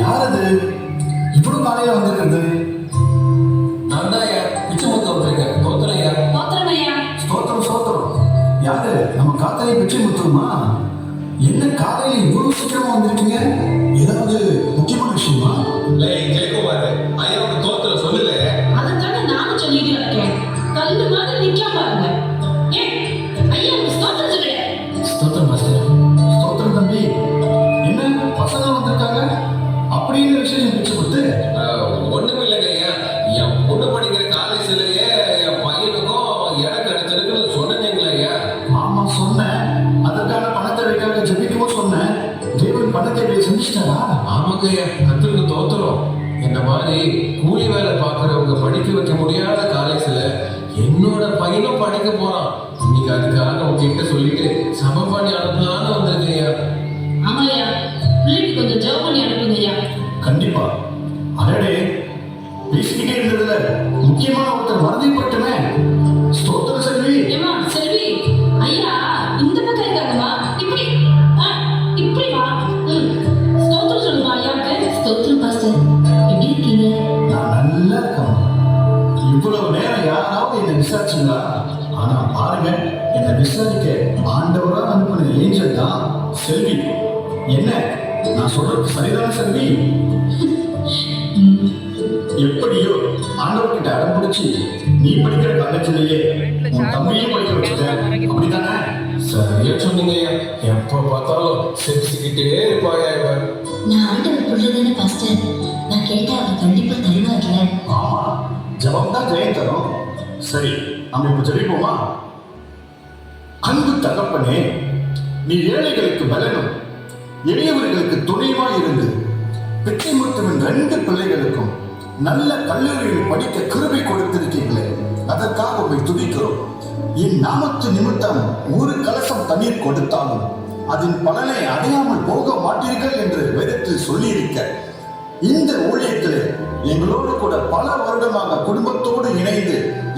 யார் அது இவ்வளவு காலையில வந்திருக்கிறது? நான் தான் ஐயா பிச்சைமுத்து வந்திருக்கேன். தோத்துறேன் ஐயா. தோத்திரம் ஐயா. ஸ்தோத்திரம் ஸ்தோத்திரம். யாரு? நம்ம காத்தாயை பிச்சை முத்துருமா? என்ன காலையில இவ்வளவு சீக்கிரமா வந்திருக்கீங்க? ஏதாவது முக்கியமான விஷயமா? இல்லை ஜெயக்குமார் ஐயாவுக்கு தோத்துற சொல்லல. அதைத்தானே நானும் சொல்லிட்டு இருக்கேன். கல்லு மாதிரி நிக்காம பாருங்க. ஏன் ஐயா ஸ்தோத்திரம் சொல்லுங்க. ஸ்தோத்திரம் மாஸ்டர். ஸ்தோத்திரம் தம்பி. என்ன பசங்க வந்திருக்காங்க? அப்படின்னு விசேஷம் பிச்சை கொடுத்து ஒண்ணும் இல்லைங்க ஐயா. என் பொண்ணு படிக்கிற காலேஜ்லயே என் பையனுக்கும் இடம் கிடைச்சிருக்குன்னு சொன்னீங்களா ஐயா? ஆமா சொன்னேன். அதற்கான பணத்தை வைக்காக ஜெபிக்கவும் சொன்னேன். தேவன் பணத்தை செஞ்சுட்டாரா? ஆமாங்க ஐயா, கத்திற்கு தோத்துறோம். இந்த மாதிரி கூலி வேலை பார்க்குறவங்க படிக்க வைக்க முடியாத காலேஜ்ல என்னோட பையனும் படிக்க போறான். இன்னைக்கு அதுக்காக உங்ககிட்ட சொல்லிட்டு சபை பண்ணி அனுப்பலான்னு வந்திருக்கேன் ஐயா. ஆமா ஐயா, பிள்ளைக்கு கொஞ்சம் ஜெபம் பண்ணி அனுப்புங்க ஐயா. கண்டிப்பா. அடடே, பேசிக்கிட்டே இருந்ததுல முக்கியமான ஒருத்தர் மறந்துபட்டுமே. ஸ்தோத்திர செல்வி. ஏமா செல்வி, ஐயா இந்த பக்கம் இருக்காங்கம்மா. இப்படி இப்படி வா. ஸ்தோத்திரம் சொல்லுமா ஐயாவுக்கு. ஸ்தோத்திரம் பாஸ்டர், எப்படி இருக்கீங்க? நான் நல்லா இருக்கேன். இவ்வளவு நேரம் யாராவது என்னை விசாரிச்சுங்களா? ஆனா பாருங்க, என்னை விசாரிக்க ஆண்டவரா அனுப்பின ஏஞ்சல் தான் செல்வி. என்ன நான் சொல்றது சரிதான செல்வி? எப்படியோ ஆண்டவர்கிட்ட அடம் பிடிச்சி நீ படிக்கிற காலேஜ்லயே உன் தம்பியும் படிக்க வச்சுட்டேன், அப்படித்தானே? சரியா சொன்னீங்க ஐயா. எப்ப பார்த்தாலும் சிரிச்சுக்கிட்டே இருப்பாயா இவ. நான் ஆண்டவர் பிள்ளைதானே பாஸ்டர். நான் கேட்டா அவர் கண்டிப்பா தருவார்ல. ஆமா, ஜபம் தான் ஜெயம் தரும். சரி, நம்ம இப்ப ஜெபிப்போமா? அன்பு தகப்பனே, நீ ஏழைகளுக்கு பலனும் எளியவர்களுக்கு துணையுமாய் இருந்து பிச்சை முத்துவின் 2 பிள்ளைகளுக்கும் நல்ல கல்லூரியில் படிக்க கிருபை கொடுத்திருக்கீங்களே, அதற்காக உண்மை துதிக்கிறோம். என் நாமத்து நிமித்தம் ஒரு கலசம் தண்ணீர் கொடுத்தாலும் அதன் பலனை அடையாமல் போக மாட்டீர்கள் என்று வேதத்தில் சொல்லியிருக்க, இந்த ஊழியத்திலே எங்களோடு கூட பல வருடமாக குடும்பத்தோடு இணைந்து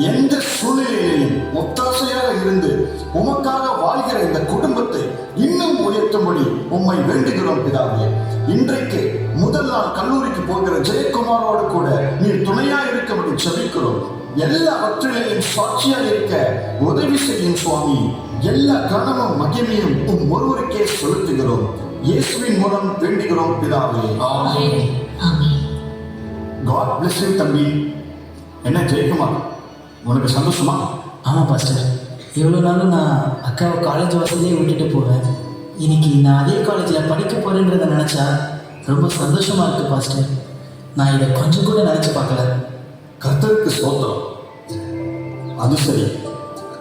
எந்த சூழ்நிலையிலையும் ஒத்தாசையாக இருந்து உமக்காக வாழ்கிற இந்த குடும்பத்தை இன்னும் உயர்த்தும்படி உம்மை வேண்டுகிறோம் பிதாவே. இன்றைக்கு முதல் நாள் கல்லூரிக்கு போகிற ஜெயக்குமாரோடு கூட நீர் துணையா இருக்கும்படி ஜெபிக்கிறோம். எல்லாவற்றிலையும் சாட்சியா இருக்க உதவி செய்யும் சுவாமி. எல்லா கனமும் மகிமையும் ஒருவருக்கே செலுத்துகிறோம். இயேசுவின் மூலம் வேண்டுகிறோம் பிதாவே. ஆமென். ஆமென். God bless you தம்பி. என்ன ஜெயக்குமார், உனக்கு சந்தோஷமா? ஆமாம் பாஸ்டர், இவ்வளோ நாளும் நான் அக்காவை காலேஜ் வசதியே விட்டுட்டு போவேன். இன்னைக்கு நான் அதே காலேஜில் படிக்க போகிறேன்றதை நினச்சா ரொம்ப சந்தோஷமாக இருக்குது பாஸ்டர். நான் இதை கொஞ்சம் கூட நினச்சி பார்க்கல. கர்த்தருக்கு ஸ்தோத்திரம். அது சரி,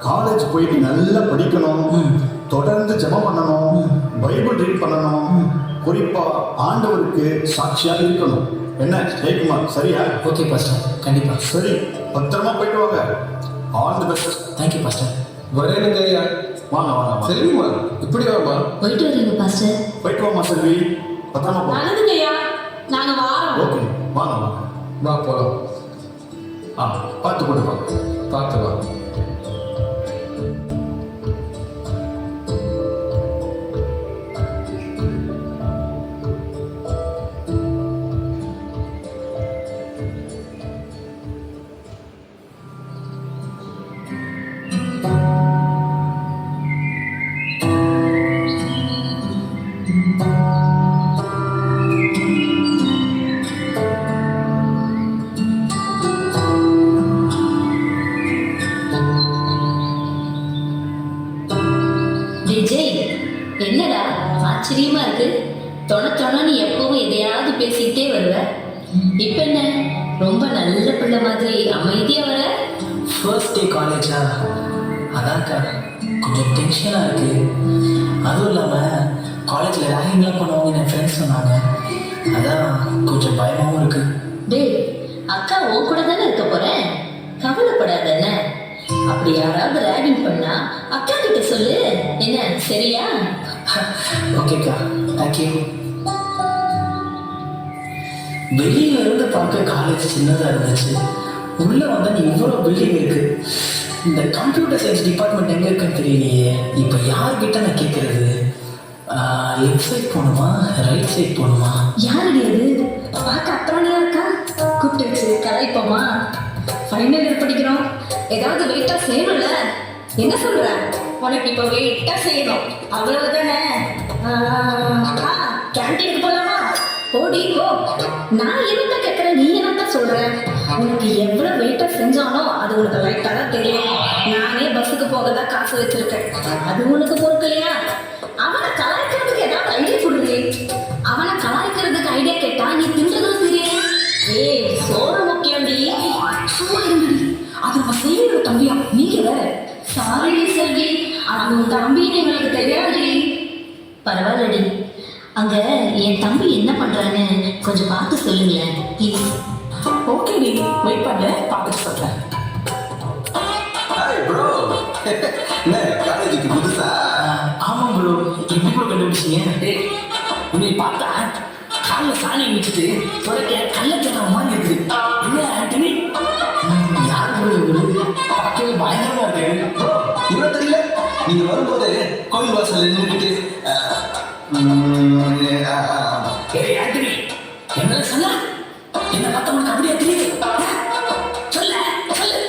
காலேஜ் போயிட்டு நல்லா படிக்கணும், தொடர்ந்து ஜெபம் பண்ணணும், பைபிள் ரீட் பண்ணணும், குறிப்பா ஆண்டவருக்கு சாட்சியா இருக்கணும். என்ன ஜெயக்குமார், சரியா? ஓகே பாஸ்டர், கண்டிப்பாக. சரி, பத்திரமா போயிட்டு வாங்க. All the best. Thank you pastor. வரேனுங்க ஐயா. வாங்க வாங்க வாங்க. செல்விமா, இப்படி வாமா. போயிட்டு வரீங்க பாஸ்டர். போயிட்டு வாமா செல்வி, பத்திரமா போ. நல்லதுங்க ஐயா, நாங்க வாரோம். ஓகே, வாங்க வாங்க. வா போலாம். பார்த்து போட்டு வாங்க. பார்த்து வா. விஜய், என்னடா ஆச்சரியமா இருக்கு. தொண நீ எப்பவும் எதையாவது பேசிக்கிட்டே வருவ. இப்ப என்ன ரொம்ப நல்ல பிள்ளை மாதிரி அமைதியா வர? ஃபர்ஸ்ட் டே காலேஜா, அதான்க்கா கொஞ்சம் டென்ஷனாக இருக்குது. அதுவும் இல்லாமல் காலேஜில் ரேகிங்லாம் பண்ணுவாங்கன்னு என் ஃப்ரெண்ட்ஸ் சொன்னாங்க. அதான் கொஞ்சம் பயமாகவும் இருக்குது. டேய், அக்கா உன் கூட தானே இருக்க போறேன். கவலைப்படாத. என்ன அப்படி யாராவது ரேகிங் பண்ணா அக்கா கிட்ட சொல்லு. என்ன சரியா? ஓகேக்கா, தேங்க்யூ. வெளியில இருந்து பார்க்க காலேஜ் சின்னதாக இருந்துச்சு. உள்ளே வந்தால் நீ இவ்வளோ பில்டிங் இருக்கு. இந்த கம்ப்யூட்டர் சயின்ஸ் டிபார்ட்மெண்ட் எங்கே இருக்குன்னு தெரியலையே. இப்போ யார்கிட்ட நான் கேட்குறது? லெஃப்ட் சைட் போகணுமா ரைட் சைட் போகணுமா? யாருடைய அது? பார்க்க அப்புறம்யா இருக்கா. கூப்பிட்டு வச்சு கலாய்ப்போமா? ஃபைனல் இயர் படிக்கிறோம், ஏதாவது வெயிட்டா செய்யணும்ல. என்ன சொல்ற? உனக்கு இப்போ வெயிட்டா செய்யணும், அவ்வளவுதானே? கேன்டீனுக்கு போலாமா? ஓடி போ. நான் என்னத்த கேட்கறேன், நீ என்னத்த சொல்ற? உனக்கு எவ்வளவு வெயிட்டா செஞ்சாலும் அது உனக்கு லைட்டா தான் தெரியும். நானே பஸ்ஸுக்கு போக தான் காசு வச்சிருக்கேன், அது உனக்கு பொறுக்கலையா? அவனை கலாய்க்கிறதுக்கு ஏதாவது ஐடியா கொடுங்க. அவனை கலாய்க்கிறதுக்கு ஐடியா கேட்டா நீ தின்றதும் தெரியும். ஏய், சோறு முக்கியம்டி. சும்மா இருங்கடி, அது நம்ம செய்யற தம்பியா, நீங்க வேற. சாரி செல்வி, அது உன் தம்பின்னு எங்களுக்கு தெரியாதுடி. பரவாயில்லடி, அங்க என் தம்பி என்ன பண்றான்னு கொஞ்சம் பார்த்து சொல்லுங்களேன் ப்ளீஸ். ஓகேடி, வெயிட் பண்ண, பார்த்துட்டு சொல்றேன். Hi bro. என்ன காலேஜுக்கு புதுசா? ஆமாம் ப்ரோ, எப்படி ப்ரோ கண்டுபிடிச்சீங்க? டேய், உன்னை பார்த்தா காலில் சாணி வச்சுட்டு தொடக்க கள்ளச்சக்கர மாதிரி இருக்குது. இல்லை ஆண்டனி, யார் ப்ரோ இவரு? பார்க்கவே பயங்கரமா இருக்கு. ப்ரோ இவ்வளோ தெரியல. நீங்க வரும்போது கோவில் வாசல்ல நின்றுட்டு ஏய் ஆண்டனி, என்ன சொல்ல? என்ன பார்த்தா உனக்கு அப்படியே தெரியுது? சொல்ல சொல்லு.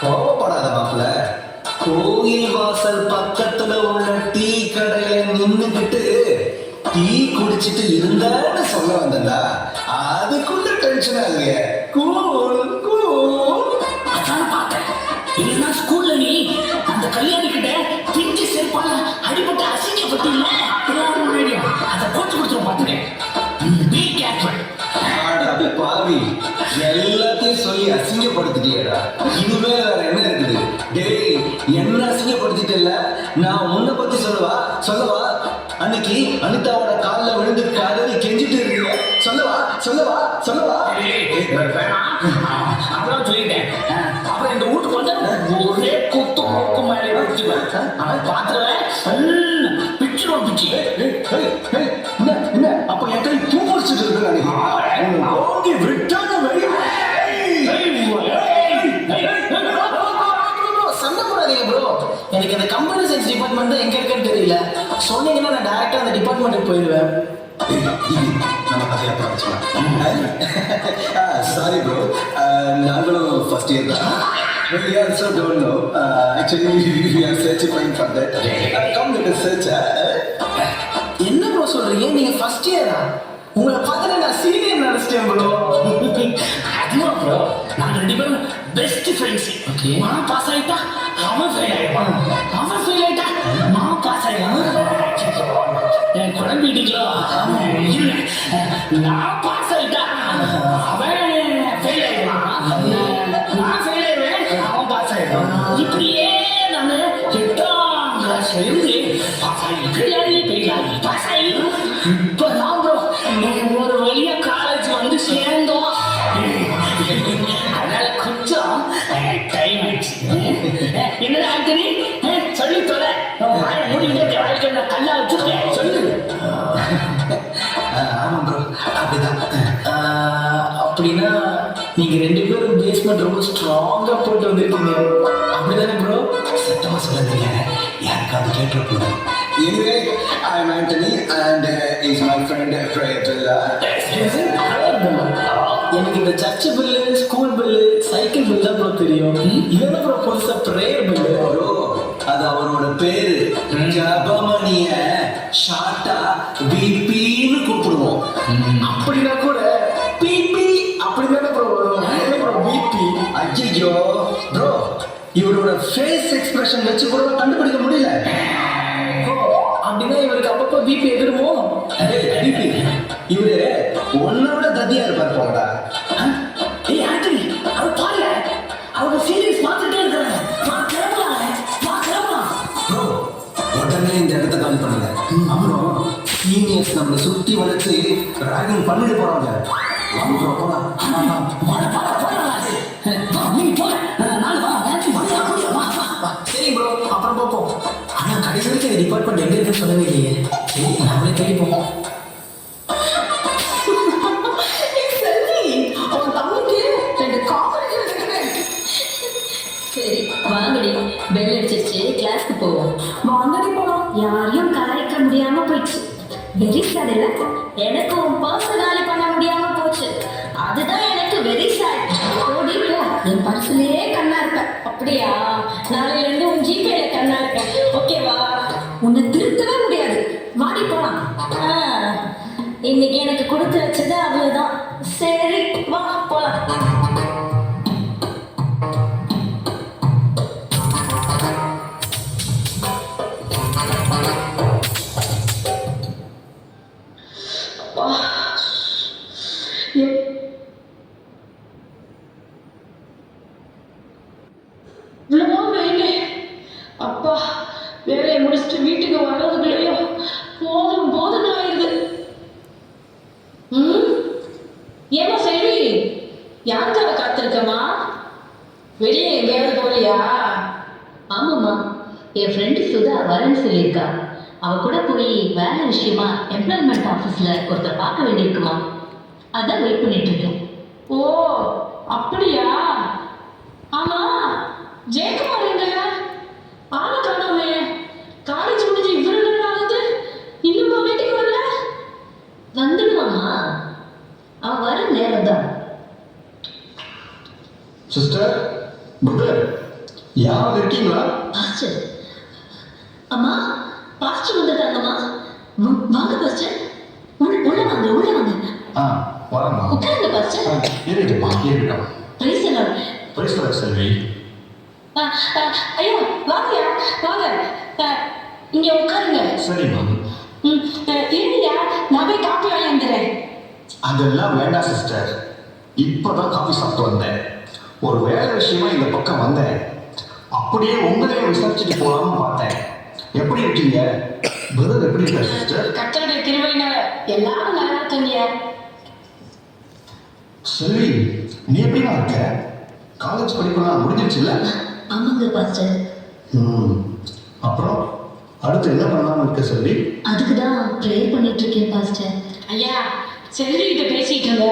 கோவப்படாத மாப்பிள்ள. கோயில் வாசல் பக்கத்துல உள்ள டீ கடையில நின்னுகிட்டு டீ குடிச்சிட்டு இருந்தான்னு சொல்ல வந்தா அதுக்குள்ள டென்ஷன் ஆகுங்க. Cool cool. அதான் பார்த்தேன். இல்லைன்னா ஸ்கூல்ல நீ அந்த கல்யாணி கிட்ட பிஞ்சு செருப்பால அடிபட்டு அசிங்கப்பட்டு இல்லை அதை போட்டு கொடுத்துரும் பார்த்துக்கேன். Be careful. ஆடா பாவி, எல்லாத்தையும் சொல்லி அசிங்கப்படுத்திட்டியடா. இனிமே வேற என்ன இருக்குது? டேய், என்ன அசிங்கப்படுத்திட்டல, நான் உன்னை பத்தி சொல்லவா? அன்னைக்கு அனிதாவோட காலில் விழுந்து காதலி கெஞ்சிட்டு இருக்கீங்க. சொல்லவா? அப்புறம் சொல்லிட்டேன். அப்புறம் இந்த வீட்டுக்கு வந்து ஒரே குத்து மூக்கு மேலே வச்சுவேன். அவன் பாத்துருவேன், பிச்சுருவான் பிச்சு. என்ன அப்ப என் கை பூ முடிச்சுட்டு இருக்கு. விட்டான சண்டை போடாதீங்க ப்ரோ. எனக்கு அந்த கம்ப்யூட்டர் சயின்ஸ் டிபார்ட்மெண்ட் தான் எங்க இருக்குன்னு தெரியல. சொன்னீங்கன்னா நான் டைரக்டா அந்த டிபார்ட்மெண்ட்டுக்கு போயிடுவேன். நம்ம கதையை பார்த்துக்கலாம். சாரி ப்ரோ, நாங்களும் ஃபர்ஸ்ட் இயர் தான். We also don't know. Actually, we are searching for that. Come let us search. என்ன ப்ரோ சொல்றீங்க? நீங்க ஃபர்ஸ்ட் இயரா? உங்களை பார்த்தா நான் சீனியர் நினைச்சிட்டேன் ப்ரோ. அதுவா ப்ரோ, நாங்க ரெண்டு பேரும் பெஸ்ட் ஃப்ரெண்ட்ஸ். ஓகே, நான் பாஸ் ஆயிட்டா அவன் ஃபெயில் ஆயிடுவான், அவன் ஃபெயில் ஆயிட்டா நான் பாஸ் ஆயிடுவான். என் குழம்பிட்டீங்களோ? நான் பாஸ் ஆயிட்டா அவன் ஃபெயில் ஆயிடுவான், நான் ஃபெயில் ஆயிடுவேன், அவன் பாஸ் ஆயிடுவான். இப்படியே நான் 8ஆம் கிளாஸ்ல இருந்து பாஸ் ஆகி பாஸ் ஆகி இப்பதான் ப்ரோ ஒரு வழியா காலேஜ் வந்து சேர்ந்தோம். அதனால கொஞ்சம் டைம் ஆயிடுச்சு. என்னடா ஆண்டனி, சொல்லி தொலை. மூடிக்கிட்டே வாழ்க்கை கல்லா வச்சுருக்கேன், சொல்லு. ஆமாம் ப்ரோ, அப்படிதான். அப்படின்னா நீங்க ரெண்டு பேரும் பேஸ்மெண்ட் ரொம்ப ஸ்ட்ராங்கா போட்டு வந்திருக்கீங்க, அப்படிதானே ப்ரோ? சத்தமா சொல்லாதீங்க, யாருக்காவது கேட்டுருக்கூடாது. Anyway, I'm Anthony and is my friend Prayatella. எனக்கு இந்த church bill, school bill, cycle bill தான் ப்ரோ தெரியும். இதெல்லாம் ப்ரோ புதுசா பிரேயர் பில்லு. ப்ரோ, அது அவரோட பேரு. ஜபமணிய ஷார்ட்டா பிபின்னு கூப்பிடுவோம். அப்படின்னா கூட பிபி அப்படிதானே ப்ரோ வரும். Bro BP. ஐயோ ப்ரோ, இவரோட ஃபேஸ் எக்ஸ்பிரஷன் வச்சு கூட கண்டுபிடிக்க முடியல. அப்படின்னா இவருக்கு அப்பப்போ பிபி எதிருமோ? பிபி இவரு உன்னோட தத்தியா இருப்பார் போங்கடா. ஏய் ஆண்டனி, அவர் பாருங்க, அவங்க சீரியஸ் பார்த்துட்டே இருக்காங்க. ப்ரோ, உடனே இந்த இடத்த காலி பண்ணுங்க. அப்புறம் சீனியர்ஸ் நம்மளை சுத்தி வளைச்சு ராகிங் பண்ணிட்டு போறாங்க. போலாம். சரி ப்ரோ, அப்புறம் பார்ப்போம். ஆனா கடைசி வரைக்கும் இந்த டிபார்ட்மெண்ட் எங்க இருக்குன்னு சொல்லவே இல்லையே. சரி, நம்மளே தேடி போவோம். சரி வாங்கடி, பெல் அடிச்சிருச்சு, கிளாஸ்க்கு போவோம். வாங்கடி போலாம். யாரையும் கலாய்க்க முடியாம போயிடுச்சு. வெரி சேட் இல்ல? எனக்கு உன் பர்ஸை காலி பண்ண முடியாம போச்சு. அதுதான் எனக்கு வெரி சேட். ஓடி போ, என் பர்ஸ்லயே கண்ணா இருப்ப. அப்படியா? நாளையில இருந்து உன் ஜிபேல கண்ணா இருப்பேன். ஓகேவா? உன்னை திருத்தவே முடியாது. வாடி போலாம். இன்னைக்கு எனக்கு கொடுத்து வச்சது அவ்வளவுதான். சரி வா போலாம். அப்பா, வேலையை முடிச்சுட்டு வீட்டுக்கு வர்றதுக்குள்ளேயோ போதும் போதும் ஆயிடுது. ஏமா செல்வி, யாருக்காக காத்திருக்கமா? வெளியே எங்கேயாவது போறியா? ஆமாம்மா, என் ஃப்ரெண்டு சுதா வரேன்னு சொல்லியிருக்கா. அவ கூட போய் வேலை விஷயமா எம்ப்ளாய்மெண்ட் ஆஃபீஸில் ஒருத்தர் பார்க்க வேண்டியிருக்குமா. அதான் வெயிட் பண்ணிட்டு இருக்கேன். ஓ அப்படியா? ஆமா, ஜெயக்குமார் எங்க? ஆளை காணோமே. காலேஜ் முடிஞ்சு இவ்வளவு நேரம் ஆகுது, இன்னுமா வீட்டுக்கு வரல? வந்துடுவாமா, அவன் வர நேரம் தான். சிஸ்டர், பிரதர், யாராவது இருக்கீங்களா? பாஸ்டர், அம்மா பாஸ்டர் வந்துட்டாங்கம்மா. வாங்க பாஸ்டர், உள்ள வாங்க உள்ள வாங்க. வரமா? உட்காருங்க பாஸ்டர். இருக்கட்டுமா, இருக்கட்டும். பிரைஸ் எல்லாம். பிரைஸ் செல்வி. ஐயா வாங்கயா, வாங்க. இங்க உட்காருங்க. சரிம்மா. இருங்கயா, நான் போய் காப்பி வாங்கி வந்துடுறேன். அதெல்லாம் வேண்டாம் சிஸ்டர். இப்போதான் காஃபி சாப்பிட்டு வந்தேன். ஒரு வேலை விஷயமா இந்த பக்கம் வந்தேன். அப்படியே உங்களையும் விசாரிச்சுட்டு போகலாம்னு பார்த்தேன். எப்படி இருக்கீங்க? பிரதர் எப்படி இருக்கார் சிஸ்டர்? கர்த்தருடைய கிருபையினால எல்லாரும் நல்லா இருக்கீங்க. செல்வி, நீ எப்படிமா இருக்க? காலேஜ் படிப்பெல்லாம் முடிஞ்சிருச்சுல்ல? ஆமாங்க பாஸ்டர். அப்புறம் அடுத்து என்ன பண்ணலாம்னு இருக்க செல்வி? அதுக்கு தான் ப்ரேயர் பண்ணிட்டு இருக்கேன் பாஸ்டர். ஐயா, செல்வி கிட்ட பேசிட்டு இருந்த,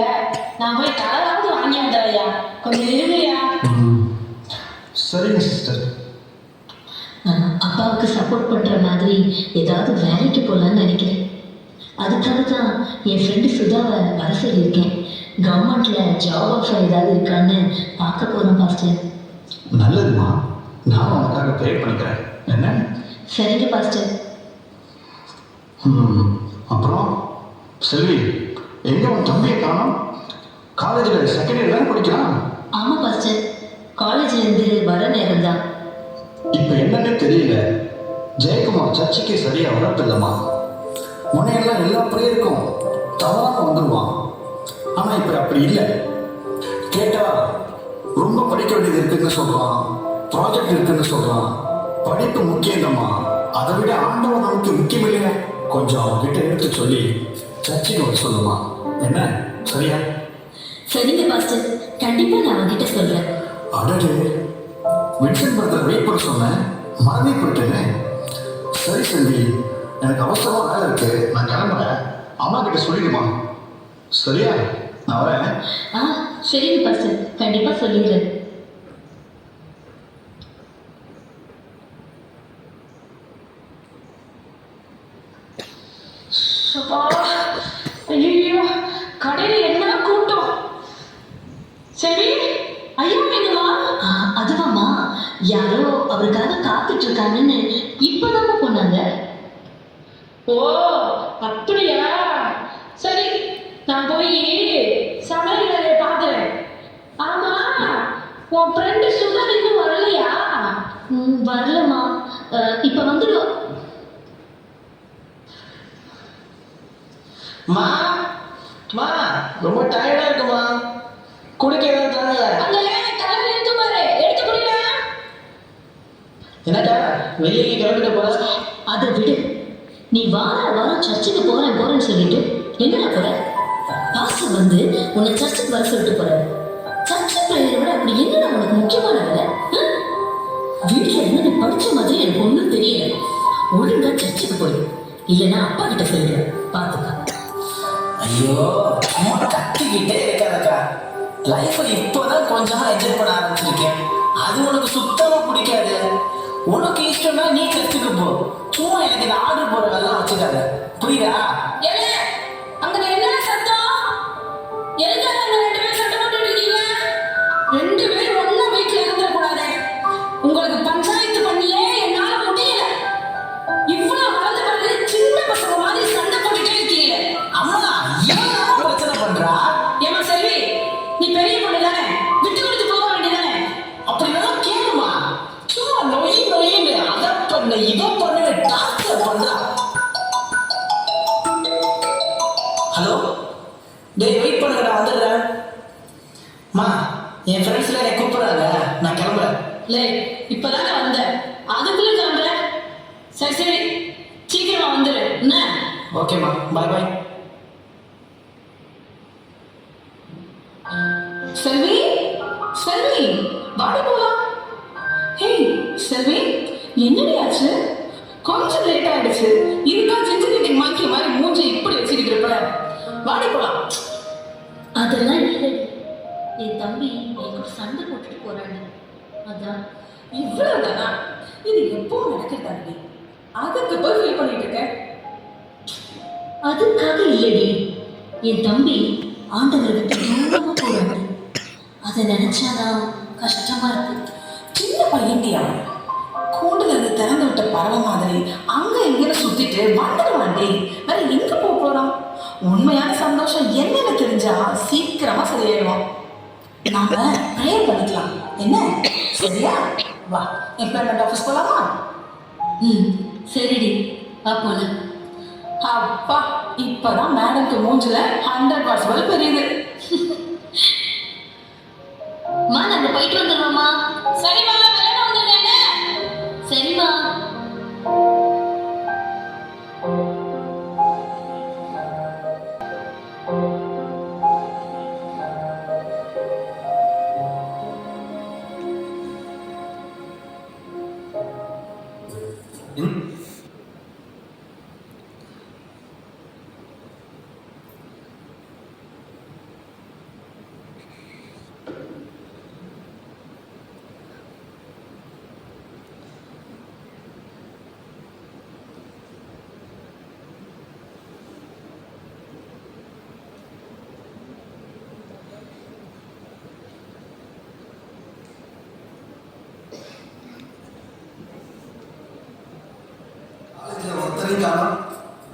நான் போய் கலராவது வாங்கி வந்துடுறேயா. கொஞ்சம் இருங்கயா. சரிங்க சிஸ்டர். அப்பாவுக்கு சப்போர்ட் பண்ற மாதிரி ஏதாவது வேலைக்கு போகலான்னு நினைக்கிறேன். அதுக்காக தான் என் ஃப்ரெண்டு சுதாவை வர சொல்லியிருக்கேன். கவர்மெண்ட்ல ஜாப் ஆஃபர் ஏதாவது இருக்கான்னு பார்க்க போறோம் பாஸ்டர். நல்லதுமா, நான் உனக்காக ப்ரே பண்ணிக்கிறேன். என்ன? சரிங்க பாஸ்டர். அப்புறம் செல்வி, எங்க உன் தம்பியை காணோம்? காலேஜில் செகண்ட் இயர் தான் படிக்கிறான். ஆமா பாஸ்டர், காலேஜ்ல இருந்து வர நேரம் தான். இப்போ என்னன்னு தெரியல. ஜெயக்குமார் சர்ச்சுக்கு சரியா வரப்பில்லைம்மா. முன்னையெல்லாம் எல்லா ப்ரேயருக்கும் தவறாக வந்துடுவான். ஆனா இப்ப அப்படி இல்லை. கேட்டா ரொம்ப படிக்க வேண்டியது இருக்குன்னு சொல்றான், ப்ராஜெக்ட் இருக்குன்னு சொல்றான். படிப்பு முக்கியம்மா, அதை விட ஆண்டவன் நமக்கு முக்கியம் இல்லையா? கொஞ்சம் அவன்கிட்ட எடுத்து சொல்லி சர்ச்சுக்கு வர சொல்லுமா. என்ன, சரியா? சரிங்க பாஸ்டர், கண்டிப்பா நான் அவன்கிட்ட சொல்றேன். அடடே, வின்சென்ட் பிரதர் வெயிட் பண்ண சொன்னேன், மறந்தே போயிட்டேனே. சரி செல்வி, எனக்கு அவசரமா வேலை இருக்கு, நான் கிளம்புறேன். அம்மா கிட்ட சொல்லிடுமா. சரியா? நான் வரேன். சரிங்க பாஸ்டர், கண்டிப்பா சொல்லிடுறேன். ஐயோ, கடையில என்ன கூட்டம். சரி, ஐயா வேணுமா? அதுவாமா, யாரோ அவருக்காக காத்துட்டு இருக்காங்கன்னு இப்பதானே போனாங்க. ஓ அப்படியா? சரி, நான் போய் சமையல் வேலையை பார்க்குறேன். ஆமா, உன் ஃப்ரெண்டு சுகர் இன்னும் வரலையா? வரலம்மா, இப்ப வந்துடும். ரொம்ப டயர்டா இருக்குமா, குடிக்க ஏதாவது தரல? அங்க கலர் இருக்கு பாரு, எடுத்து குடிங்க. என்னக்கா வெளியே கிளம்பிட்டு போற? அதை விடு, நீ வாரம் சர்ச்சுக்கு போறேன்னு சொல்லிட்டு எங்கடா போற? பாஸ்டர் வந்து உன்னை சர்ச்சுக்கு வர சொல்லிட்டு போற. சர்ச்சு பிரேயரை விட அப்படி என்னடா உனக்கு முக்கியமான வேலை? வீட்டுல என்ன நீ படிச்ச மாதிரி எனக்கு ஒண்ணும் தெரியல. ஒழுங்கா சர்ச்சுக்கு போய், இல்லைன்னா அப்பா கிட்ட சொல்லிடுறேன், பாத்துக்கா. ஐயோ, கத்திக்கிட்டே இருக்காதக்கா. லைஃப்பை இப்போதான் கொஞ்சமா என்ஜாய் பண்ண ஆரம்பிச்சிருக்கேன். அது உனக்கு சுத்தமா பிடிக்காது. உனக்கு இஷ்டம்னா நீ சர்ச்சுக்கு போ. சும்மா எனக்கு இந்த ஆர்டர் போற வேலை வச்சுக்காத, புரியுதா? ஏலே, அங்க என்ன சத்தம்? எதுக்காக அங்க 2 பேரும் சத்தம் போட்டுட்டு இருக்கீங்க? 2 பேரும் ஒண்ணா வீட்டுல இருந்துடக்கூடாது. உங்களுக்கு பஞ்சாயத்து பண்ணியே என்னால முடியல. இவ்வளவு வளர்ந்த பிறகு சின்ன பசங்க மாதிரி சண்டை போட்டுட்டே இருக்கீங்க. அம்மா ஏன் பிரச்சனை பண்றா? ஏமா செல்வி, நீ பெரிய பொண்ணு தானே, விட்டு கொடுத்து போக வேண்டியதானே? அப்படிதான் கேளுமா. சும்மா நொயின்னு அதை பண்ண இதை பண்ணு டாக்டர் பண்றா. ஹலோ, டேய் வெயிட் பண்ணுங்கடா, வந்துடுறேன். மா, என் ஃப்ரெண்ட்ஸ்ல என்னை கூப்பிடுறாங்க, நான் கிளம்புறேன். லே, இப்பதானே வந்த, அதுக்குள்ள கிளம்புற? சரி சரி, சீக்கிரமா வந்துரு என்ன? ஓகேம்மா, பாய் பாய். செல்வி, செல்வி, வாடி போலாம். ஹேய் செல்வி, என்னடி ஆச்சு? கொஞ்சம் லேட் ஆயிடுச்சு. இதுக்கா ஜிஞ்சு கட்டிங் மாக்கி மாதிரி மூஞ்சி இப்படி வச்சுக்கிட்டு இருப்ப. வாடி போலாம். அதெல்லாம் இல்லை. என் தம்பி என்கிட்ட சண்டை போட்டுட்டு போறாங்க. அதான். இவ்வளவுதானா? இது எப்போ நடக்கிறதாண்டி? அதுக்கு போய் ஃபீல் பண்ணிட்டு இருக்க? அதுக்காக இல்லடி, என் தம்பி ஆண்டவரை விட்டு தூரமா போறாங்க. அதை நினைச்சாதான் கஷ்டமா இருக்கு. சின்ன பையன்டியா, கூண்டுல இருந்து திறந்து விட்ட பறவை மாதிரி அங்க இங்க சுத்திட்டு வந்துடுவாண்டி. வேற எங்க போறோம்? உண்மையான சந்தோஷம் என்னன்னு தெரிஞ்சா சீக்கிரமா சரியாயிடுவோம். நாம ப்ரேயர் பண்ணிக்கலாம் என்ன? சரியா? வா, எம்ப்ளாய்மெண்ட் ஆஃபீஸ் போலாமா? சரிடி, வா போலாம். அப்பா, இப்பதான் மேடம்க்கு மூஞ்சில 100% தெரியுது. மா, நம்ம போயிட்டு வந்துடுவோமா? சரிம்மா, விளையாட வந்துருக்கேன். சரிம்மா.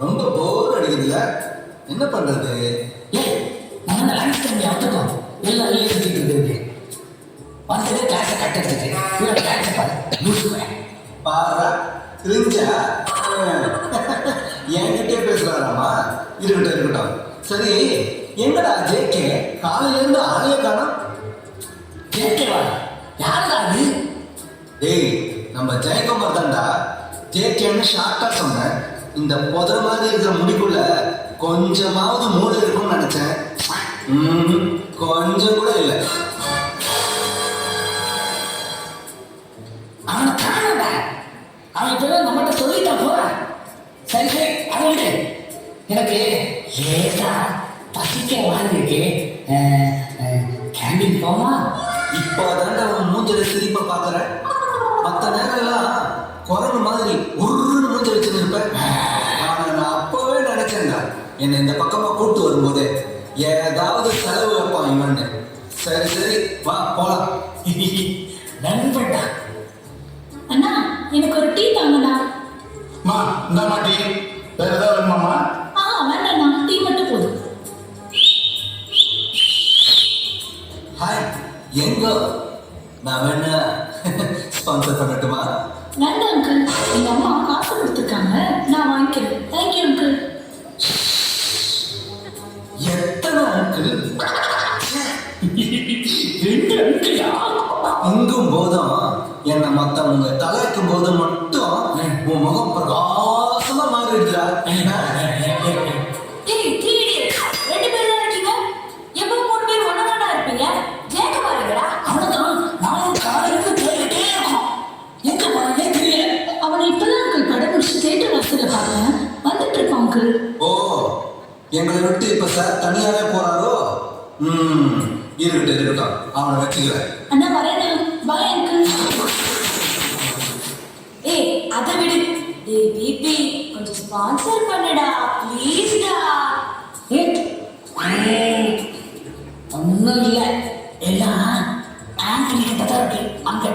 ரொம்ப போர் அடிக்குதுல்ல, என்ன பண்றது? நம்ம லைஃப் டைம் யாத்துக்கும் எல்லாம் வெளியே சுத்திட்டு இருக்கு. வந்ததே கிளாஸை கட் எடுத்துட்டு இவ்வளோ கிளாஸை பாரு. பாரா தெரிஞ்சா என்கிட்டே பேசுறாராமா. இருக்கட்டும். சரி, எங்கடா ஜேகே காலையில இருந்து ஆளைய காணோம்? ஜேகேவா? யாருடா அது? டேய், நம்ம ஜெயக்குமார் தான்டா. ஜேகேன்னு ஷார்ட்டா சொன்னேன். இந்த புதற மாதிரி இருக்கிற முடிக்குள்ள கொஞ்சமாவது மூளை இருக்கும்னு நினைச்சேன். கொஞ்சம் கூட இல்லை. அவனை காணடா. அவன் இப்பதான் நம்மகிட்ட சொல்லிட்டா போறான். சரி சரி, அதை விடு. எனக்கு லேசா பசிக்க வாழ்ந்துருக்கு. கேண்டீன் போமா? இப்போதான்டா அவன் மூஞ்சில சிரிப்பை பார்க்கறேன். மற்ற நேரம்லாம் குரங்கு மாதிரி உருன்னு மூஞ்சி வச்சுருப்பேன். ஆனா நான் அப்பவே நினைச்சேன்டா, என்னை இந்த பக்கமா கூட்டு வரும்போது ஏதாவது செலவு வைப்பான் இவன்னு. சரி சரி, வா போலாம். நண்பன்டா. அண்ணா, எனக்கு ஒரு டீ தாங்கண்ணா. மா, இந்த மாட்டி வேற ஏதாவது வேணுமாம்மா? வேண்டாண்ணா, டீ மட்டும் போதும். ஹாய், எங்க நான் வேணா ஸ்பான்சர் பண்ணட்டுமா? வேண்டாம் அங்கிள், எங்க அம்மா காசு கொடுத்துருக்காங்க, நான் வாங்கிக்கிறேன். Thank you uncle. எத்தனை அங்கிள்? 2 அங்கிளா? இங்கும் போதும் என்னை மத்தவங்க தலைக்கும் போது மட்டும் உன் முகம் பிரகாசமா மாறிடுறா. டேய், 3 idiots. 2 பேர் தான் இருக்கீங்க. எப்போ 3 பேர் ஒண்ணா இருப்பீங்க? ஜேக்க பாருங்கடா. அவனதான் நானும் காலையில தேடிட்டே இருக்கோம். எங்க போனே தெரியல. அவனை இப்பதான் அங்கிள் படம் முடிச்சு தேட்டர் வாசல பார்த்தேன். வந்துட்டு இருக்கான் அங்கிள். ஓ, எங்களை விட்டு இப்ப சார் தனியாவே போறாரோ? இருக்கட்டும், அவனை வச்சுக்கிறேன். அண்ணா வரேண்ணா. Bye uncle. அதை விடு. டேய் பிபி கொஞ்சம் ஸ்பான்சர் பண்ணுடா ப்ளீஸ்டா. ஒன்றும் இல்லை, எல்லாம் ஆண்டனி கிட்ட தான் இருக்கு. அங்கே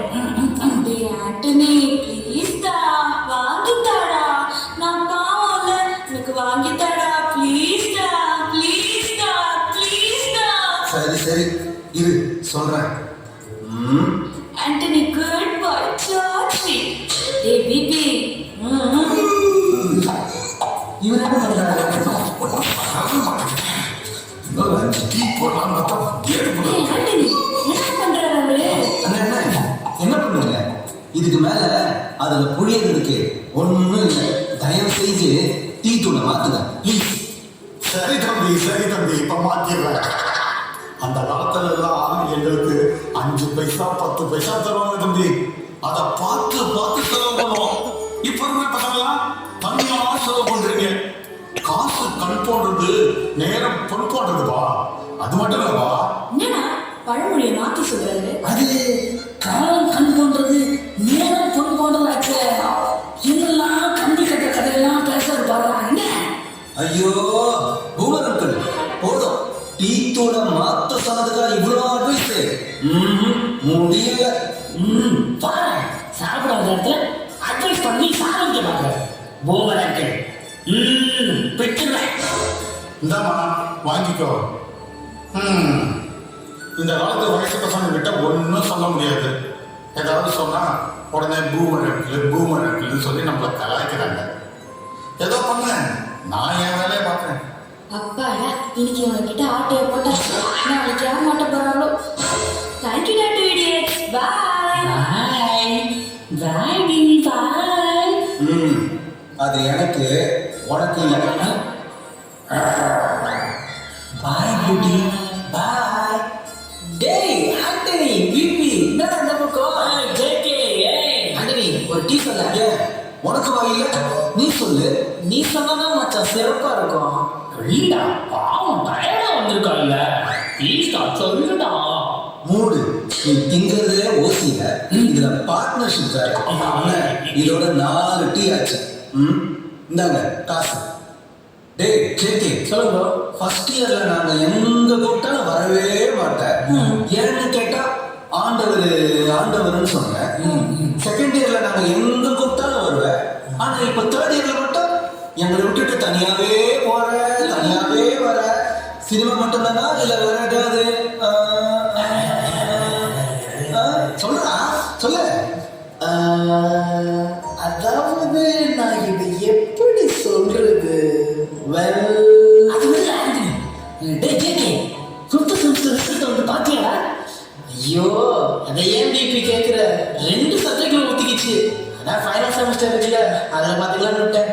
டேய் ஆண்டனி ப்ளீஸ்டா வாங்கித்தாடா. நான் பாவம்ல, எனக்கு வாங்கித்தாடா ப்ளீஸ்டா ப்ளீஸ்டா ப்ளீஸ்டா. சரி சரி இரு சொல்றேன். ஆண்டனி குட் பாய் சாச்சி. டேய் பிபி இவர் என்ன பண்ணுறாரு? டீ போடலாம் பார்த்தா கேட்டு போடு. டேய் ஆண்டனி என்ன பண்றாரு அவரு? என்ன பண்ணுங்க? இதுக்கு மேல அதுல புளியது இருக்கு, ஒண்ணும் இல்லை. தயவு செஞ்சு டீ தூளை மாத்துங்க ப்ளீஸ். சரி தம்பி இப்ப மாத்திடுறேன். அந்த காலத்துல எல்லாம் எங்களுக்கு 5 பைசா 10 பைசா தருவாங்க தம்பி. அதை பார்த்து செலவு பண்ணுவோம். இப்ப இருக்கிற பசங்களாம் தனியா செலவு பண்றீங்க. காசு கண் போன்றது, நேரம் பொன் போன்றதுப்பா. அது மட்டும் இல்லப்பா, என்னடா பழமொழியை மாத்தி சொல்றாரு? அது காலம் கண் போன்றது, நேரம் பொன் போன்றதாச்சு. இதெல்லாம் கம்பி கட்ட கதையெல்லாம் பேசுறது பாருங்க. என்ன ஐயோ பூமர் அங்கிள் போதும். டீ தூளை மாத்த சொன்னதுக்கா இவ்வளவு அட்வைஸ்? முடியல. பாரு, சாப்பிடாத இடத்துல அட்வைஸ் பண்ணி சாப்பிட்டு பாக்குற பூமரக்கு பெற்றுறேன். இந்தாமா வாங்கிக்கோ. இந்த காலத்து வயசு பசங்க கிட்ட ஒன்றும் சொல்ல முடியாது. ஏதாவது சொன்னா உடனே பூமர் அங்கிள்னு சொல்லி நம்மளை கலாய்க்கிறாங்க. ஏதோ பண்ண, நான் என் வேலையை பார்க்குறேன். அப்பாடா இன்னைக்கு உங்ககிட்ட ஆட்டையை போட்டா நாளைக்கு யார் மாட்ட போறாங்களோ. தேங்க்யூ டாட்டு இடியட். Bye bye bye. அது எனக்கு, உனக்கு இல்லை. Bye beauty bye. டேய் ஆண்டனி பிபி என்னடா இந்த பக்கம்? ஜேகே ஆண்டனி ஒரு டீ சொல்ல. ஏன் உனக்கு வாயில? நீ சொல்லு. நீ சொன்னா மச்சான் சிறப்பா இருக்கும். இல்லடா பாவம் டயர்டா வந்திருக்காங்க. ப்ளீஸ்டா சொல்லுடா. மூடு. நீ திங்கிறதே ஓசியில, இதுல பார்ட்னர்ஷிப் வேற. இதோட 4 டீ ஆச்சு. இந்தாங்க காசு. டேய் ஜேகே சொல்லுங்க. ஃபர்ஸ்ட் இயர்ல நாங்க எங்க கூப்பிட்டாலும் வரவே மாட்டேன். ஏன்னு கேட்டா ஆண்டவர்னு சொன்னேன். செகண்ட் இயர்ல நாங்க எங்க கூப்பிட்டாலும் வருவேன். ஆனா இப்ப தேர்ட் இயர்ல மட்டும் எங்களை விட்டுட்டு தனியாவே வர. சினிமா மட்டும்தானா இல்ல வேற ஏதாவது? சொல்லுடா சொல்லு. அதாவது நான் இதை எப்படி சொல்றது? வந்து பாத்தியாடா? ஐயோ அதை ஏன் பிபி கேட்கிற? 2 சப்ஜெக்ட்ல ஊத்திக்கிச்சு. அதான் ஃபைனல் செமஸ்டர் இருக்குல்ல, அதுல பாத்துக்கலாம்னு விட்டேன்.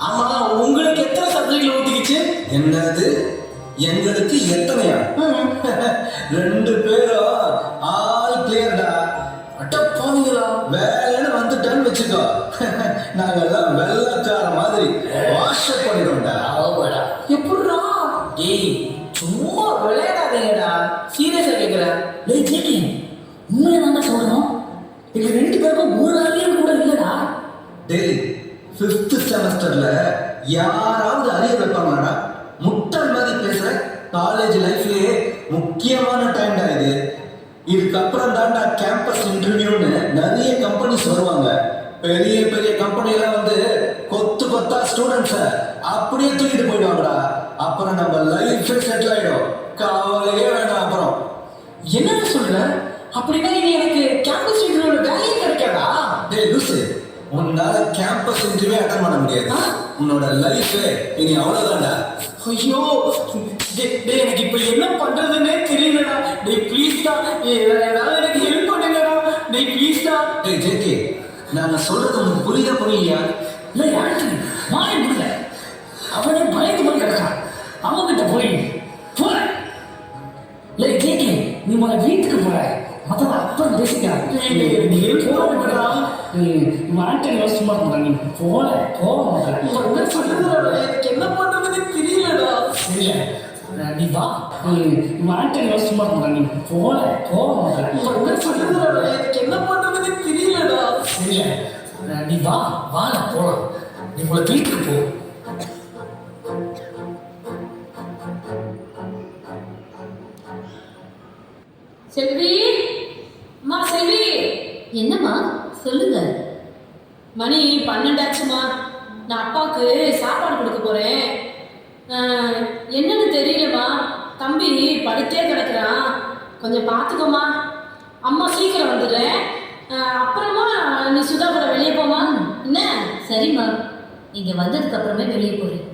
ஆமா உங்களுக்கு எத்தனை சப்ஜெக்ட்ல ஊத்திக்கிச்சு? என்னது எங்களுக்கு எத்தனையா? 2 பேரும் ஆல் கிளியர்டா. அட்ட போனீங்களா? வேலைன்னு வந்துட்டேன்னு வச்சுக்கோ, நாங்கெல்லாம் வெள்ளக்கார மாதிரி வாஷ் அப் பண்ணிடுவோம்டா. எப்படிடா? டேய் சும்மா விளையாடாதீங்கடா, சீரியஸா கேக்குறேன். டேய் ஜேகே உண்மையை தான்டா சொல்றோம். எங்க 2 பேருக்கும் ஒரு அரியர் கூட இல்லடா. டேய் 5th செமஸ்டர்ல யாராவது அரியர் வைப்பாங்கடா? முட்டாள் மாதிரி பேசுற. காலேஜ் லைஃப்லயே முக்கியமான டைம்டா இது. இதுக்கப்புறம் தான்டா கேம்பஸ் இன்டர்வியூன்னு நிறைய கம்பெனிஸ் வருவாங்க. பெரிய பெரிய கம்பெனிலாம் வந்து கொத்தா ஸ்டூடெண்ட்ஸை அப்படியே தூக்கிட்டு போயிடுவாங்கடா. அப்புறம் நம்ம லைஃப் செட்டில் ஆயிடும். கவலையே வேண்டாம். அப்புறம் என்னன்னு சொல்ற? அப்படின்னா இனி எனக்கு கேம்பஸ் இன்டர்வியூல வேலையே கிடைக்காதா? டேய் லூசு, உன்னால கேம்பஸ் இன்டர்வியூ அட்டன் பண்ண முடியாது. உன்னோட லைஃப் இனி அவ்வளவுதான்டா. ஐயோ டேய் எனக்கு இப்ப என்ன பண்றதுன்னே தெரியலடா. டேய் ப்ளீஸ்டா ஏதாவது எனக்கு ஹெல்ப் பண்ணுங்கடா. டேய் ப்ளீஸ்டா. டேய் ஜேகே, நாங்க சொல்றது உனக்கு புரியலையா? இல்லை ஆண்டனி வாய் முடியல. அவனே பயந்து போய் கிடக்கான். அவன்கிட்ட போய் போற. இல்லை ஜேகே நீ உன வீட்டுக்கு போற. மொத்தம் அப்புறம் பேசிக்கலாம். நீ போறா. ஆண்டனி சும்மா போற. நீ போக எனக்கு என்ன பண்றதுன்னு தெரியலடா. இல்லை நீ வா. ஆண்டனி சும்மா போற. நீ போக எனக்கு என்ன பண்றதுன்னு தெரியலடா. இல்லை நீ வா நான் போலாம். நீ உங்களை வீட்டுக்கு போ. செல்வி, அம்மா செல்வி. என்னம்மா சொல்லுங்க. மணி 12 ஆச்சுமா. நான் அப்பாவுக்கு சாப்பாடு கொடுக்க போறேன். என்னன்னு தெரியலம்மா. தம்பி படுத்தே கிடக்குறான். கொஞ்சம் பார்த்துக்கோமா. அம்மா சீக்கிரம் வந்துடுறேன். அப்புறமா நீ சுதா கூட வெளியே போமா. என்ன? சரிம்மா, நீங்க வந்ததுக்கு அப்புறமே வெளியே போறேன்.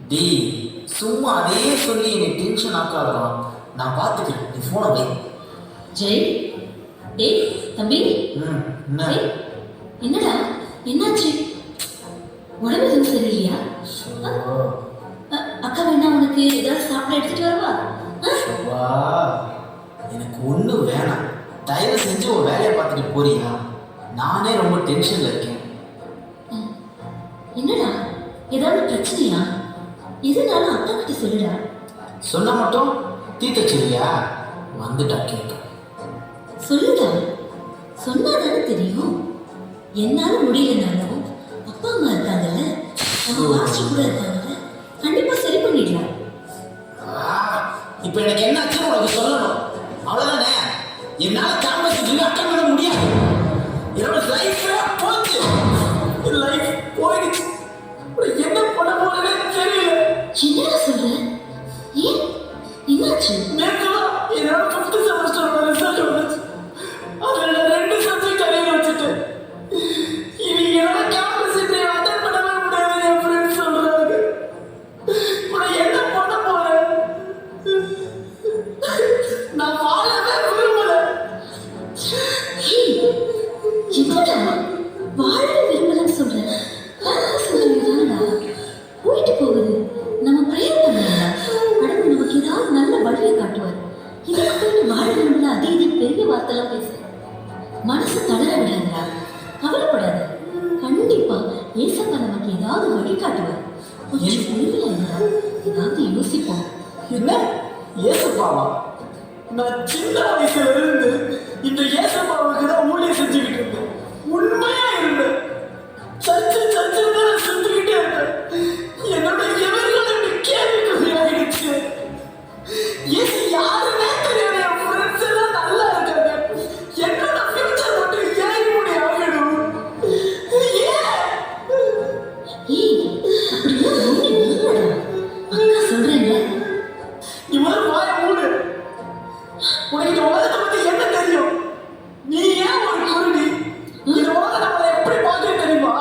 டி சும்மா அதையே சொல்லி என்னை டென்ஷன் ஆக்காதலாம். நான் பார்த்துக்கிறேன், நீ ஃபோனை வை. ஜெய், டேய் தம்பி. என்ன? ஜெய், என்னடா என்னாச்சு? உடம்பு எதுவும் சரியில்லையா? அக்கா வேணா உனக்கு ஏதாவது சாப்பிட எடுத்துட்டு வரவா? வா, எனக்கு ஒன்றும் வேணாம். தயவு செஞ்சு ஒரு வேலையை பார்த்துட்டு போறியா? நானே ரொம்ப டென்ஷன்ல இருக்கேன். என்னடா ஏதாவது பிரச்சனையா? எதுனாலும் அக்கா கிட்ட சொல்லுடா. சொன்ன மட்டும் தீர்த்தச்சிருவியா? வந்துட்டா கேட்க. சொல்லுடா, சொன்னாதானே தெரியும். என்னால முடியலனாலும் அப்பா அம்மா இருக்காங்கல்ல, நம்ம மாஸ்டர் கூட இருக்காங்கல்ல, கண்டிப்பா சரி பண்ணிடலாம். இப்போ எனக்கு என்னாச்சு உனக்கு சொல்லணும், அவ்வளவுதானே? என்னால கேம்பஸ் அட்டன் பண்ண முடியாது. என்னோட லைஃப் போச்சு. லைஃப் போயிடுச்சு. என்ன பண்ண போறேன்னு தெரியல. என்னடா சொல்ற? ஏன், என்னாச்சு? நேற்றுதான் என்னோட 5th செமஸ்டரோட ரிசல்ட் வந்துச்சு. அதுல 2 சப்ஜெக்ட் அரியர் வச்சுட்டேன். இனி என்னோட கேம்பஸ் இன்டர்வியூ அட்டன் பண்ணவே முடியாது என் ஃப்ரெண்ட்ஸ் சொல்றாங்க. நான் என்ன பண்ண போறேன்? நான் வாழவே விரும்பல. என்னடா வாழ விரும்பலன்னு சொல்ற? சொல்றீங்கடா, போயிட்டு போகுது. நம்ம பிரேயர் பண்ணலாம். கடவுள் நமக்கு ஏதாவது நல்ல வழியை காட்டுவார். இதுக்கு போயிட்டு வாழ விரும்பல அது இது பெரிய வார்த்தைலாம் பேச மனசு தளர விடாதா. கவலைப்படாத, கண்டிப்பா ஏசப்பா நமக்கு ஏதாவது வழி காட்டுவார். கொஞ்சம் பொறுமையா ஏதாவது யோசிப்போம். என்ன ஏசப்பாவா? நான் சின்ன வயசுல இருந்து இந்த ஏசப்பாவுக்கு தான் ஊழியம் செஞ்சுக்கிட்டு இருந்தேன். உண்மையா இருந்தேன். சர்ச்சு நான் செஞ்சுக்கிட்டே இருந்தேன். என்னோட எவர்களும் கேள்விக்குறியாயிடுச்சு. ஏசு யாருமே தெரியாது. என் ஃப்ரெண்ட்ஸ் எல்லாம் நல்லா இருக்காங்க. என்னோட ஃபியூச்சர் மட்டும் ஏன் இப்படி ஆகிடும்? ஏய், அப்படின்னா ஒண்ணு இல்லடா. அக்கா சொல்றேன்ல. இவரு வாய மூடு. உனக்கு இந்த உலகத்தை பத்தி என்ன தெரியும்? நீ ஏன் ஒரு குருடி? இந்த உலகம் நம்மளை எப்படி பார்க்க தெரியுமா?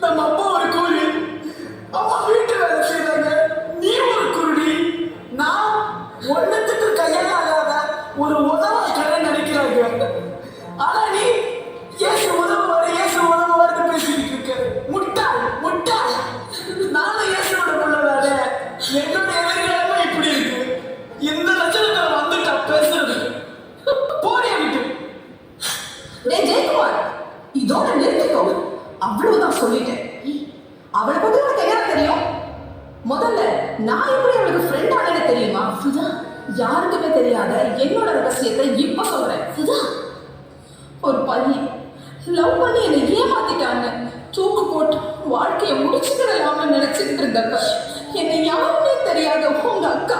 நம்ம அப்பா ஒரு குருடி, அம்மா வீட்டு வேலை செய்றாங்க. நீ ஒரு குருடி. நான் ஒன்னத்துக்கு கையாளாத ஒரு உதவ கடை நினைக்கிறாங்க. ஆனா நீ ஏசு உதவுவாரு பேசிக்கிட்டு இருக்க. முட்டாள். நானும் இயேசுவோட பிள்ளைதானே. என்னோட எதிர்காலமே இப்படி இருக்கு. இந்த லட்சணத்துல வந்துட்டா பேசுறதுக்கு. போடி விட்டு. டேய் ஜெயக்குமார், இதோட நிறுத்திக்கோ. அவ்வளவுதான் சொல்லிட்டேன். அவளை பத்தி உனக்கு என்ன தெரியும்? முதல்ல நான் எப்படி அவளுக்கு ஃப்ரெண்ட் ஆனேன்னு தெரியுமா? சுதா, யாருக்குமே தெரியாத என்னோட ரகசியத்தை இப்ப சொல்றேன். சுதா, ஒரு பையன் லவ் பண்ணி என்னை ஏமாத்திட்டாங்க. தூக்கு போட்டு வாழ்க்கையை முடிச்சுக்கிடலாம்னு நினைச்சுக்கிட்டு இருந்தப்ப என்னை யாருமே தெரியாத உங்க அக்கா,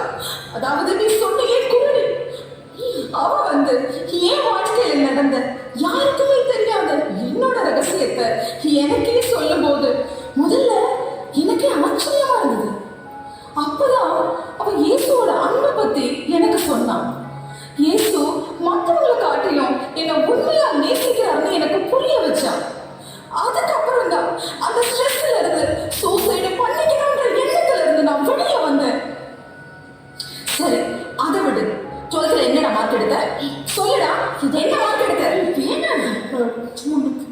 அதாவது நீ சொன்னியே குருடி, அவ வந்து என் வாழ்க்கையில நடந்த யாருக்குமே தெரியாத என்னோட ரகசியத்தை எனக்கே சொல்லும் போது முதல்ல எனக்கே ஆச்சரியமா இருந்தது. அப்பதான் அவ இயேசுவோட அன்பை பத்தி எனக்கு சொன்னான். இயேசு மற்றவங்களை காட்டிலும் என்னை உண்மையா நேசிக்கிறாருன்னு எனக்கு புரிய வச்சான். அதுக்கப்புறம் தான் அந்த ஸ்ட்ரெஸ்ல இருந்து சூசைடு பண்ணிக்கணும்ன்ற எண்ணத்துல இருந்து நான் வெளியே வந்தேன். சரி, அதை விடு. 12th என்னடா மார்க் எடுத்த? சொல்லுடா, என்ன மார்க் எடுத்த?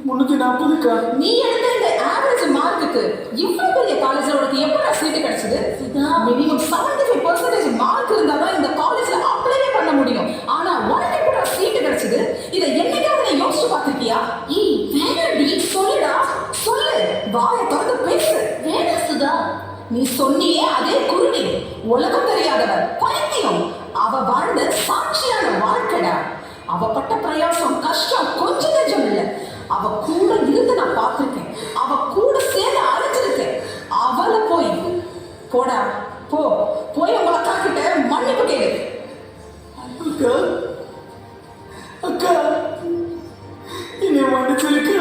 முன்னூத்தி 40க்கா? நீ எடுத்த இந்த ஆவரேஜ் மார்க்குக்கு இவ்வளவு பெரிய காலேஜ்ல உனக்கு எப்படா சீட்டு கிடைச்சது? மினிமம் 75% மார்க் இருந்தாதான் இந்த காலேஜ்ல அப்ளையே பண்ண முடியும். ஆனா உனக்கு எப்படா சீட்டு கிடைச்சது? இதை என்னைக்காவது நீ யோசிச்சு பார்த்திருக்கியா? ஏய் வேணாடி. சொல்லுடா, சொல்லு. வாயை திறந்து பேசு. வேணா சுதா. நீ சொன்னியே அதே குருடி, உலகம் தெரியாதவர், பைத்தியம். அவ வாழ்ந்த சாட்சியான வாழ்க்கைடா. அவ பட்ட பிரயாசம் கஷ்டம் கொஞ்சம் நெஞ்சம் இல்லை. அவ கூட இருந்து நான் பார்த்துருக்கேன். அவ கூட சேர்ந்து அழைச்சிருக்கேன். அவளை போய் போடா போ போய் உங்களை அக்கா கிட்ட மன்னிப்பு கேளு. அக்கா அக்கா என்னை மன்னிச்சிருக்க.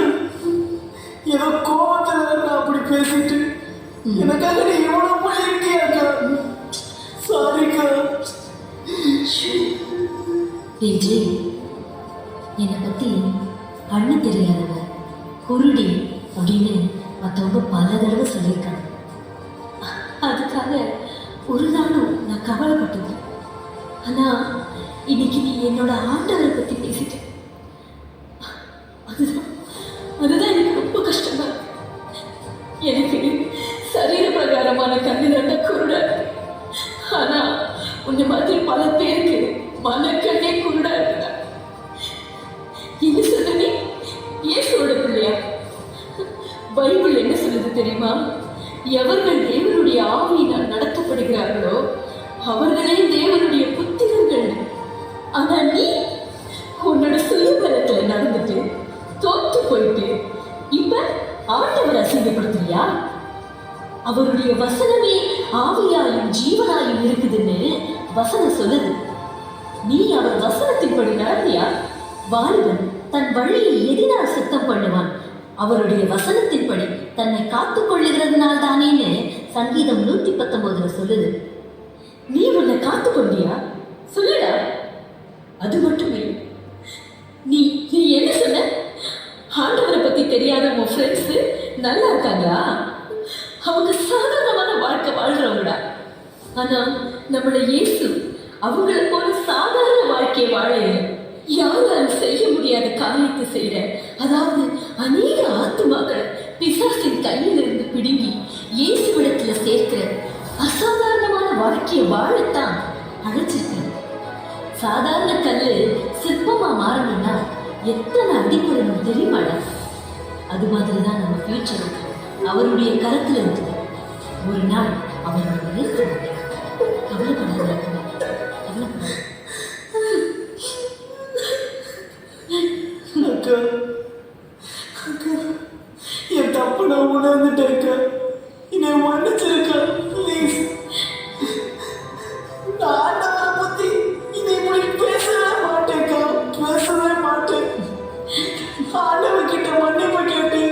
ஏதோ கோபத்துல நான் அப்படி பேசிட்டு எனக்காக நீ எவ்வளவு பண்ணிருக்கிய அக்கா. சாரிக்கா. விஜய், என்னை பத்தி கண்ணு தெரியாதவ, குருடி அப்படின்னு மற்றவங்க பல தடவை சொல்லியிருக்காங்க. அதுக்காக ஒரு நாளும் நான் கவலைப்பட்டது. ஆனா இன்னைக்கு நீ என்னோட ஆண்டவரை பத்தி பேசிட்ட. அதுதான் எனக்கு ரொம்ப கஷ்டமா இருக்கு. எனக்கு சரீர பிரகாரமான கண்ணு குருடா இருக்கு. ஆனா உன்னை மாதிரி பல பேருக்கு மனக்கண்ணே குருடா இருக்குதா. என்ன சொல்ற நீ? இயேசுவோட பிள்ளையா? பைபிள் என்ன சொல்லுது தெரியுமா? எவர்கள் தேவனுடைய ஆவியினால் நடத்தப்படுகிறார்களோ அவர்களே தேவனுடைய புத்திரர்கள். ஆனா நீ உன்னோட சுயபலத்துல நடந்துட்டு தோத்து போயிட்டு இப்ப ஆண்டவர் அசிங்கப்படுத்துறியா? அவருடைய வசனமே ஆவியாயும் ஜீவனாயும் இருக்குதுன்னு வசனம் சொல்லுது. நீ அவர் வசனத்தின்படி நடந்தியா? வாலிபன் தன் வழியை எதினால் சுத்தம் பண்ணுவான், அவருடைய வசனத்தின்படி தன்னை காத்துக் கொள்ளுகிறதுனால் தானேன்னு சங்கீதம் 119 சொல்லுது. நீ உன்னை காத்துக்கொண்டியா? சொல்லுடா. அது மட்டுமே நீ நீ என்ன சொன்ன? ஆண்டவரை பத்தி தெரியாத உன் ஃப்ரெண்ட்ஸு நல்லா இருக்காங்களா? அவங்க சாதாரணமான வாழ்க்கை வாழ்றவங்கடா. ஆனா நம்மள இயேசு அவங்கள போல சாதாரண வாழ்க்கையை வாழ யாராலும் செய்ய முடியாத காரியத்தை செய்யற, அதாவது அநேக ஆத்துமாக்களை பிசாசின் கையிலிருந்து பிடுங்கி இயேசுவிடத்துல சேர்க்கிற அசாதாரணமான வாழ்க்கையை வாழத்தான் அழைச்சிருக்க. சாதாரண கல்லு சிற்பமா மாறணும்னா எத்தனை அடிப்படணும் தெரியுமாடா? அது மாதிரிதான் நம்ம ஃபியூச்சர் அவருடைய கரத்துல இருக்குது. ஒரு நாள் அவர் நம்ம நிறுத்த கவலைப்படாத. அக்கா அக்கா என் தப்பு நான் உணர்ந்துட்டேன் அக்கா. என்னை மன்னிச்சிருக்கா ப்ளீஸ். நான் ஆண்டவரை பத்தி இதை இப்படி பேசவே மாட்டேன்க்கா, பேசவே மாட்டேன். ஆண்டவர்கிட்ட மன்னிப்பு கேட்டு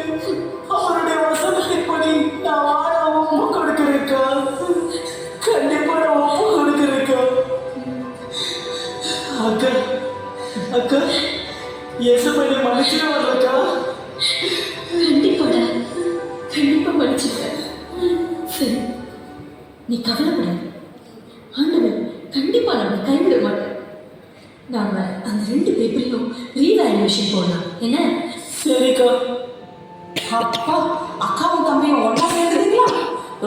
அவருடைய வசனத்தின்படி நான் வாழ ஒப்பு கொடுக்கிறேன்க்கா. கண்டிப்பா நான் ஒப்பு கொடுக்கிறேன்க்கா. அக்கா அக்கா இயேசுவை மன்னிச்சிடுவாங்கக்கா. கண்டிப்பாடா, கண்டிப்பா மன்னிச்சிருக்க. சரி, நீ கவலைப்பட. ஆண்டவர் கண்டிப்பா நம்ம கைவிட மாட்டோம். நாம அந்த 2 பேப்பரையும் ரீவேல்யூவேஷன் போடலாம். என்ன? சரிக்கா. அப்பா அக்காவும் தம்பியும் ஒன்றா சேர்ந்துருங்களா?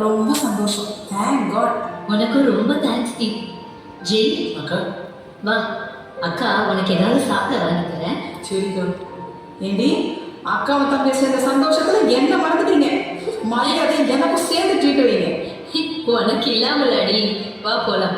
ரொம்ப சந்தோஷம். Thank God. உனக்கும் ரொம்ப தேங்க்ஸ் டி. ஜெய், அக்கா வா, அக்கா உனக்கு ஏதாவது சாப்பிட வாங்கி தரேன். சரிக்கா. ஏண்டி அக்காவும் தம்பி சேர்ந்த சந்தோஷத்துல என்ன மறந்துட்டீங்க? மரியாதை எனக்கும் சேர்ந்து ட்ரீட் வைங்க. உனக்கு இல்லாமல் அடி. வா போலாம்.